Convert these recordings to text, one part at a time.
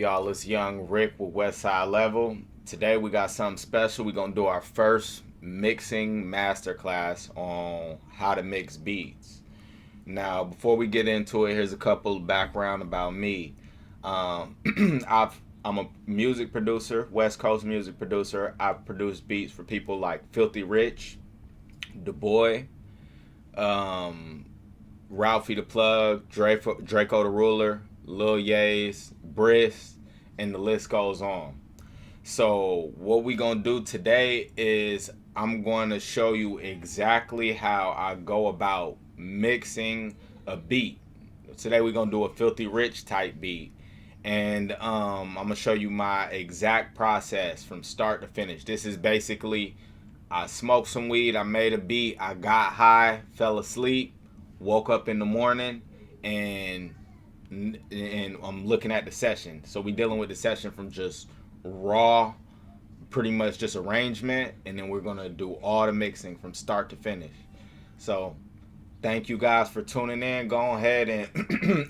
Y'all, it's Young Rick with Westside Level. Today we got something special. We're going to do our first mixing masterclass on how to mix beats. Now, before we get into it, here's a couple of background about me. Um, I'm a music producer, West Coast music producer. I've produced beats for people like Philthy Rich, Daboii, um, Ralphie the Plug, Draco the Ruler, Lil Yase, Bris, and the list goes on. So what we gonna do today is I'm going to show you exactly how I go about mixing a beat. Today we're gonna do a Filthy Rich type beat, and I'm gonna show you my exact process from start to finish. This is basically I smoked some weed, I made a beat, I got high, fell asleep, woke up in the morning, and I'm looking at the session. So we dealing with the session from just raw, pretty much just arrangement, and then we're gonna do all the mixing from start to finish. So thank you guys for tuning in. Go ahead and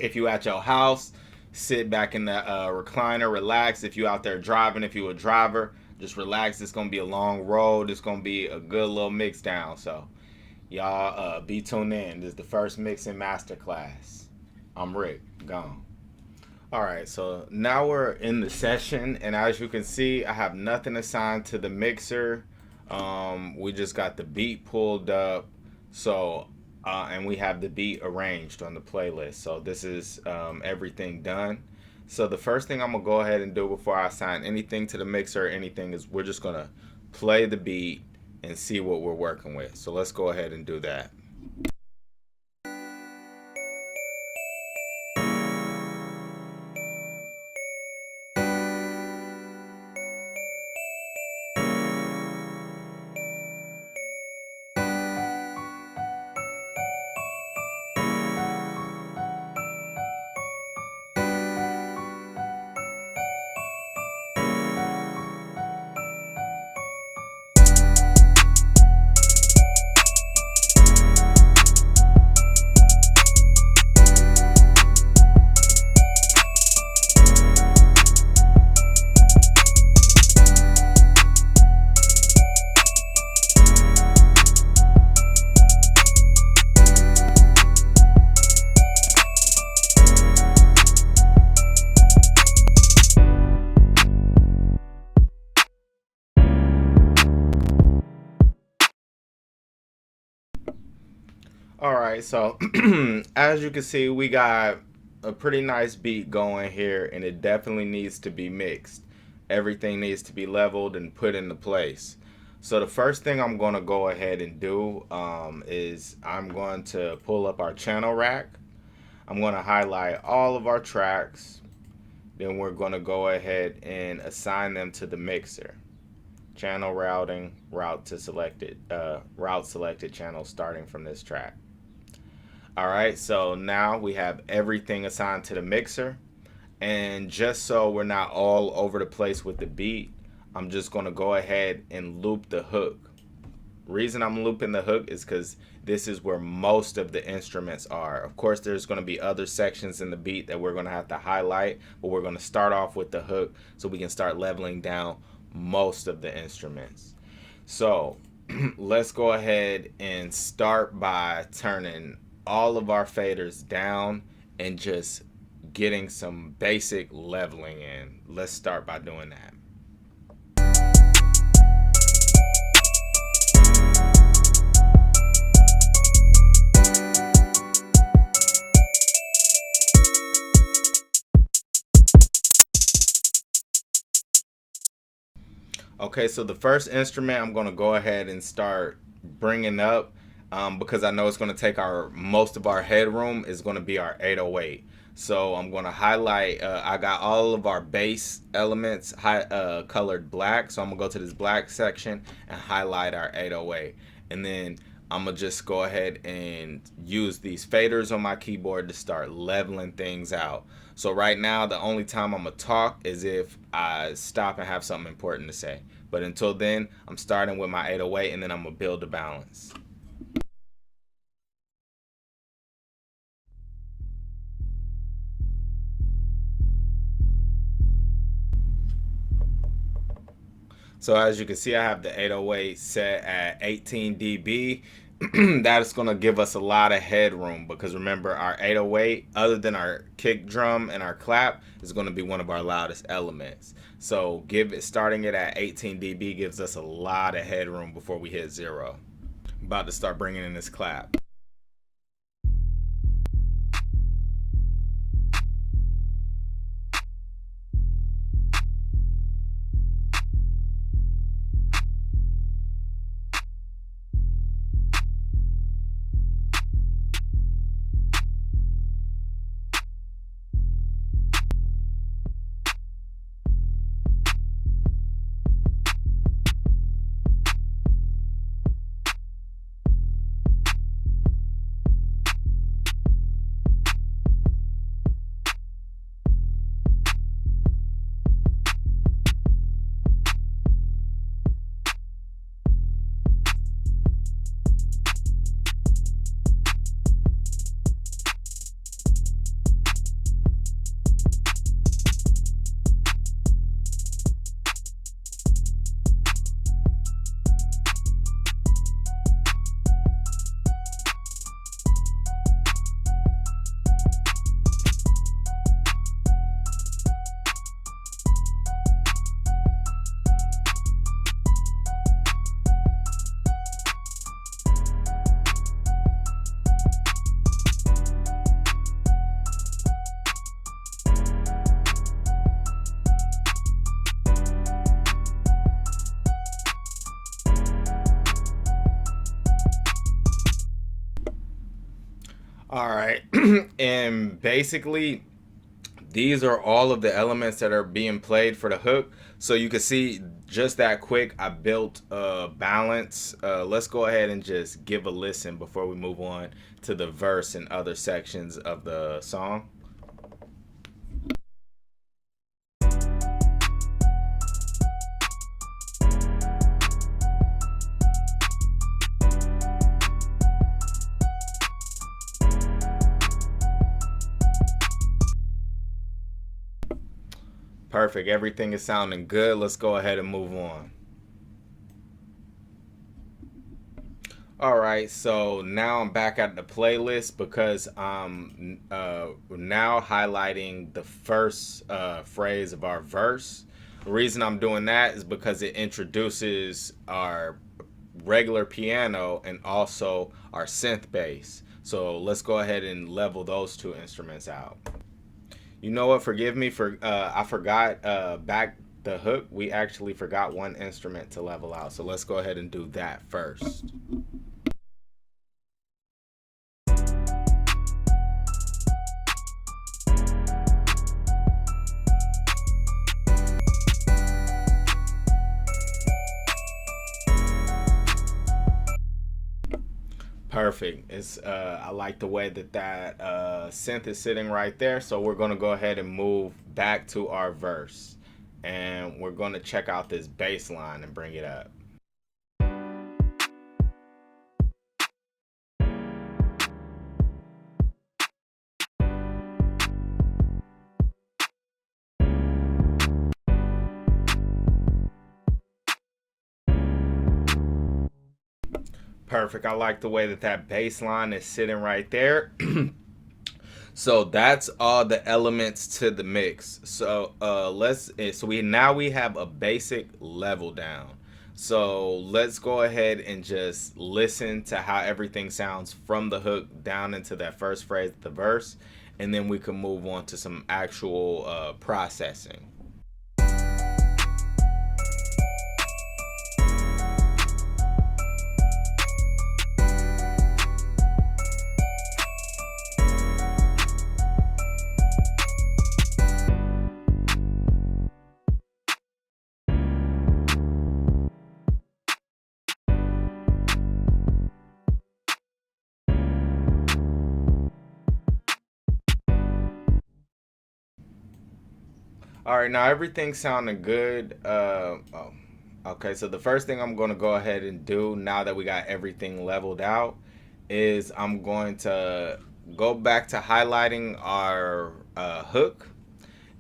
if you at your house, sit back in the recliner, relax. If you out there driving, if you a driver, just relax. It's gonna be a long road. It's gonna be a good little mix down. So y'all be tuned in. This is the first mixing masterclass. I'm Rick. Gone. All right, so now we're in the session, and as you can see, I have nothing assigned to the mixer. We just got the beat pulled up, so and we have the beat arranged on the playlist. So this is everything done. So the first thing I'm gonna go ahead and do before I assign anything to the mixer or anything is we're just gonna play the beat and see what we're working with. So let's go ahead and do that. All right, so as you can see, we got a pretty nice beat going here, and it definitely needs to be mixed. Everything needs to be leveled and put into place. So the first thing I'm going to go ahead and do is I'm going to pull up our channel rack. I'm going to highlight all of our tracks. Then we're going to go ahead and assign them to the mixer. Channel routing, route selected channel starting from this track. Alright, so now we have everything assigned to the mixer, and just so we're not all over the place with the beat, I'm just going to go ahead and loop the hook. Reason I'm looping the hook is because this is where most of the instruments are. Of course, there's going to be other sections in the beat that we're going to have to highlight, but we're going to start off with the hook so we can start leveling down most of the instruments. So let's go ahead and start by turning all of our faders down and just getting some basic leveling in. Let's start by doing that. Okay, so the first instrument I'm going to go ahead and start bringing up because I know it's going to take most of our headroom is going to be our 808. So I'm going to highlight, I got all of our bass elements colored black. So I'm going to go to this black section and highlight our 808. And then I'm going to just go ahead and use these faders on my keyboard to start leveling things out. So right now, the only time I'm going to talk is if I stop and have something important to say. But until then, I'm starting with my 808 and then I'm going to build a balance. So as you can see, I have the 808 set at 18 dB. That is going to give us a lot of headroom, because remember, our 808, other than our kick drum and our clap, is going to be one of our loudest elements. So starting it at 18 dB gives us a lot of headroom before we hit 0. I'm about to start bringing in this clap. All right. And basically, these are all of the elements that are being played for the hook. So you can see just that quick, I built a balance. Let's go ahead and just give a listen before we move on to the verse and other sections of the song. Perfect. Everything is sounding good. Let's go ahead and move on. All right, so now I'm back at the playlist because I'm now highlighting the first phrase of our verse. The reason I'm doing that is because it introduces our regular piano and also our synth bass. So let's go ahead and level those two instruments out. You know what? Forgive me for I forgot back the hook. We actually forgot one instrument to level out. So let's go ahead and do that first. Perfect. It's I like the way that synth is sitting right there. So we're gonna go ahead and move back to our verse, and we're gonna check out this bass line and bring it up. Perfect. I like the way that bass line is sitting right there. So that's all the elements to the mix. So we have a basic level down. So let's go ahead and just listen to how everything sounds from the hook down into that first phrase of the verse, and then we can move on to some actual processing. All right, now everything's sounding good. Okay, so the first thing I'm going to go ahead and do now that we got everything leveled out is I'm going to go back to highlighting our hook,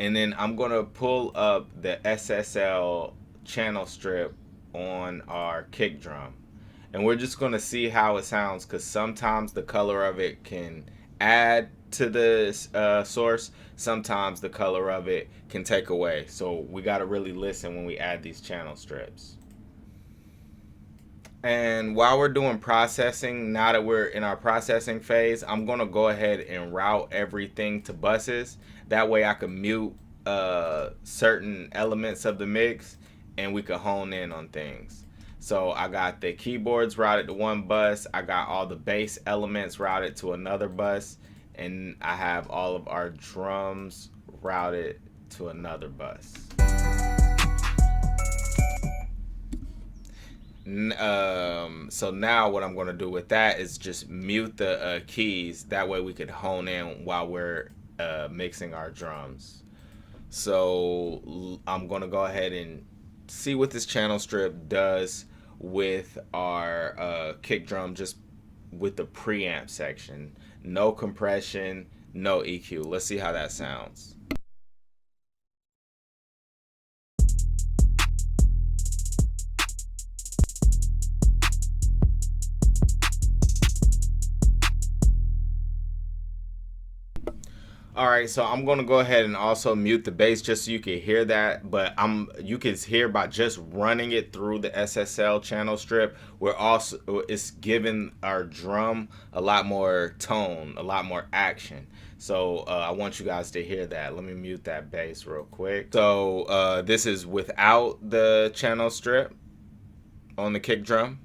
and then I'm going to pull up the SSL channel strip on our kick drum, and we're just going to see how it sounds, because sometimes the color of it can add to the source, sometimes the color of it can take away, so we got to really listen when we add these channel strips. And while we're doing processing, now that we're in our processing phase, I'm going to go ahead and route everything to buses. That way I can mute certain elements of the mix and we can hone in on things. So I got the keyboards routed to one bus, I got all the bass elements routed to another bus, and I have all of our drums routed to another bus. So now what I'm going to do with that is just mute the keys. That way we could hone in while we're mixing our drums. So I'm going to go ahead and see what this channel strip does with our kick drum, just with the preamp section. No compression, no EQ. Let's see how that sounds. All right, so I'm gonna go ahead and also mute the bass just so you can hear that, but you can hear by just running it through the SSL channel strip. It's giving our drum a lot more tone, a lot more action. So I want you guys to hear that. Let me mute that bass real quick. So this is without the channel strip on the kick drum.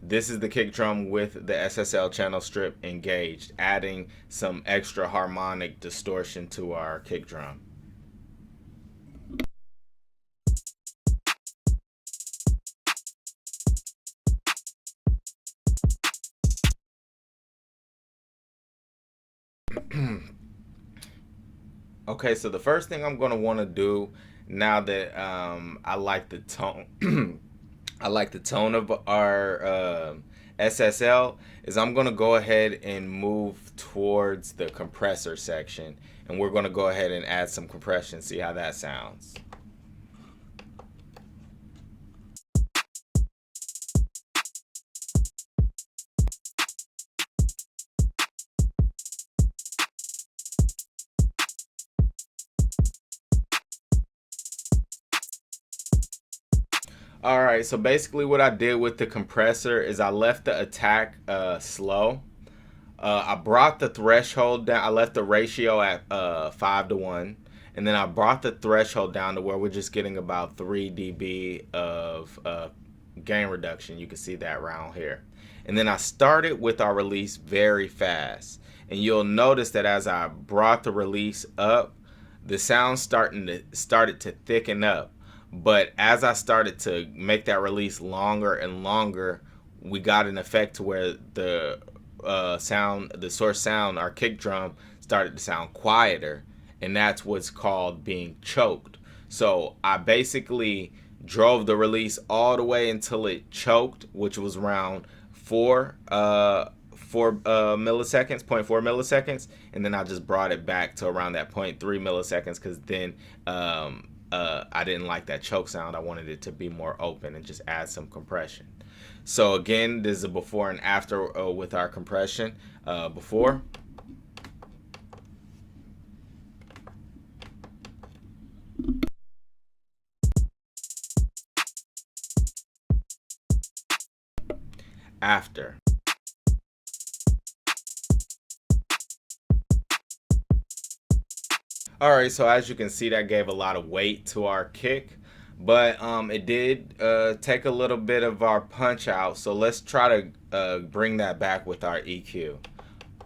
This is the kick drum with the SSL channel strip engaged, adding some extra harmonic distortion to our kick drum. Okay, so the first thing I'm going to want to do now that I like the tone I like the tone of our SSL is I'm going to go ahead and move towards the compressor section, and we're going to go ahead and add some compression, see how that sounds. All right, so basically what I did with the compressor is I left the attack slow. I brought the threshold down. I left the ratio at 5:1, and then I brought the threshold down to where we're just getting about 3 dB of gain reduction. You can see that around here. And then I started with our release very fast, and you'll notice that as I brought the release up, the sound started to thicken up. But as I started to make that release longer and longer, we got an effect to where the source sound, our kick drum, started to sound quieter, and that's what's called being choked. So I basically drove the release all the way until it choked, which was around 4 milliseconds, 0.4 milliseconds, and then I just brought it back to around that 0.3 milliseconds, because then I didn't like that choke sound. I wanted it to be more open and just add some compression. So again, this is a before and after with our compression. Before. After. All right, so as you can see, that gave a lot of weight to our kick, but it did take a little bit of our punch out. So let's try to bring that back with our EQ.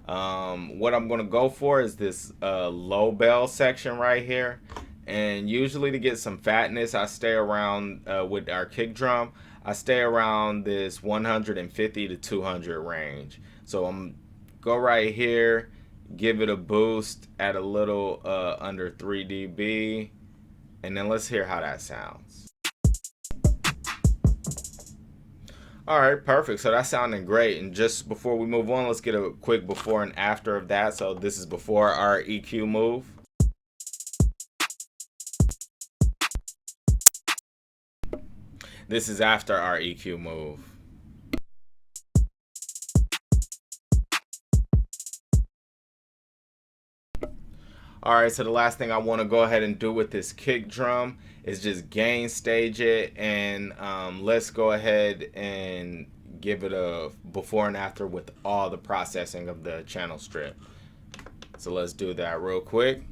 What I'm going to go for is this low bell section right here. And usually to get some fatness, I stay around with our kick drum. I stay around this 150 to 200 range. So I'm go right here, give it a boost at a little under 3 dB, and then let's hear how that sounds. All right, perfect. So that's sounding great. And just before we move on, let's get a quick before and after of that. So this is before our EQ move. This is after our EQ move. All right, so the last thing I want to go ahead and do with this kick drum is just gain stage it, and let's go ahead and give it a before and after with all the processing of the channel strip. So let's do that real quick.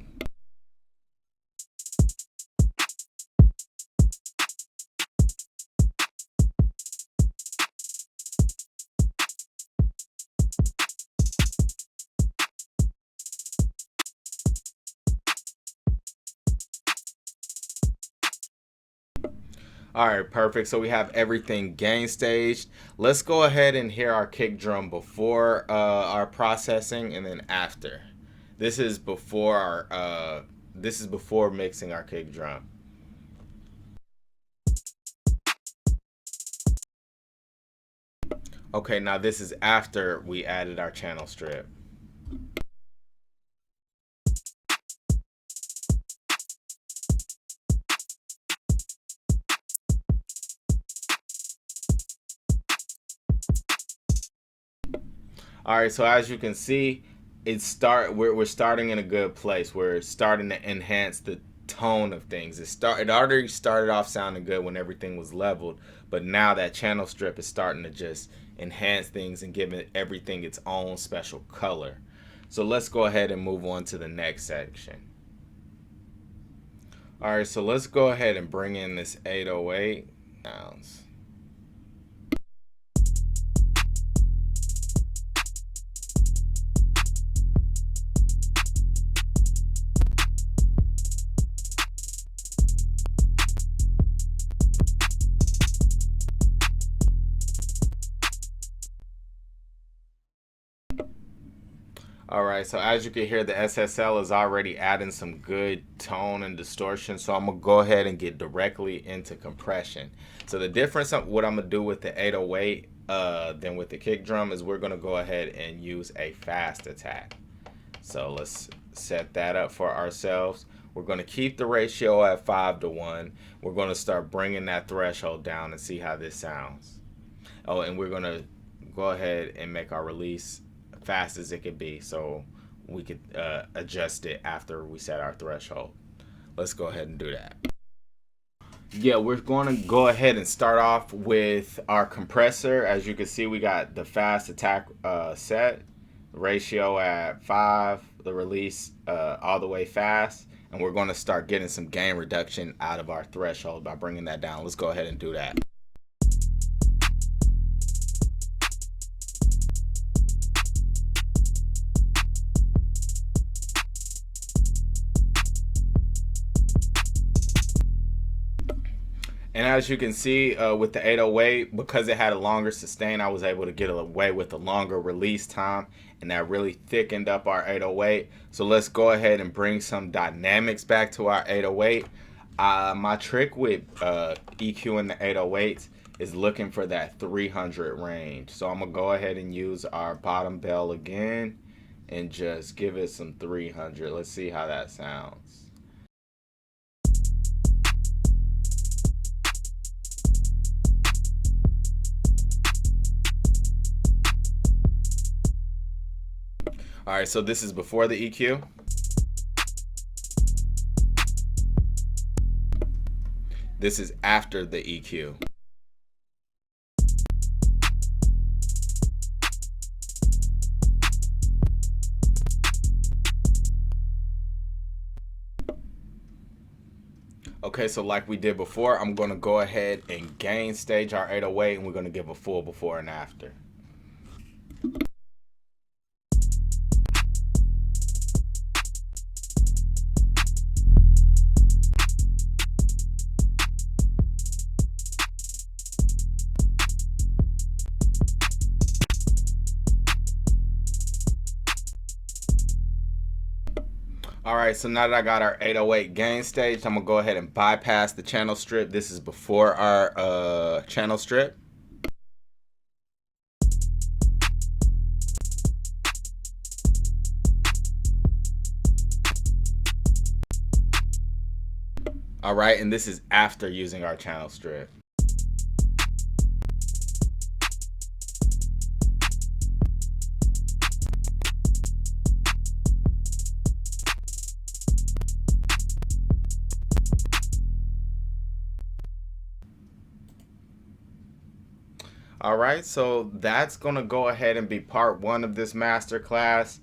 All right, perfect. So we have everything gain staged. Let's go ahead and hear our kick drum before our processing and then after. This is before this is before mixing our kick drum. Okay, now this is after we added our channel strip. All right, so as you can see, we're starting in a good place. We're starting to enhance the tone of things. It already started off sounding good when everything was leveled, but now that channel strip is starting to just enhance things and give everything its own special color. So let's go ahead and move on to the next section. All right, so let's go ahead and bring in this 808 sounds. All right, so as you can hear, the SSL is already adding some good tone and distortion. So I'm gonna go ahead and get directly into compression. So the difference of what I'm gonna do with the 808 than with the kick drum is we're gonna go ahead and use a fast attack. So let's set that up for ourselves. We're gonna keep the ratio at 5:1. We're gonna start bringing that threshold down and see how this sounds. Oh, and we're gonna go ahead and make our release fast as it could be, so we could adjust it after we set our threshold. Let's go ahead and do that. Yeah, we're going to go ahead and start off with our compressor. As you can see, we got the fast attack set, ratio at 5, the release all the way fast, and we're going to start getting some gain reduction out of our threshold by bringing that down. Let's go ahead and do that. And as you can see with the 808, because it had a longer sustain, I was able to get away with a longer release time, and that really thickened up our 808. So let's go ahead and bring some dynamics back to our 808. My trick with EQing the 808s is looking for that 300 range. So I'm going to go ahead and use our bottom bell again and just give it some 300. Let's see how that sounds. All right, so this is before the EQ. This is after the EQ. Okay, so like we did before, I'm going to go ahead and gain stage our 808, and we're going to give a full before and after. All right, so now that I got our 808 gain staged, I'm gonna go ahead and bypass the channel strip. This is before our channel strip. All right, and this is after using our channel strip. All right, so that's gonna go ahead and be part one of this masterclass.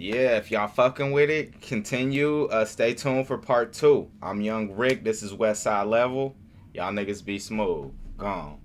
Yeah, if y'all fucking with it, continue. Stay tuned for part two. I'm Young Rick. This is Westside Level. Y'all niggas be smooth. Gone.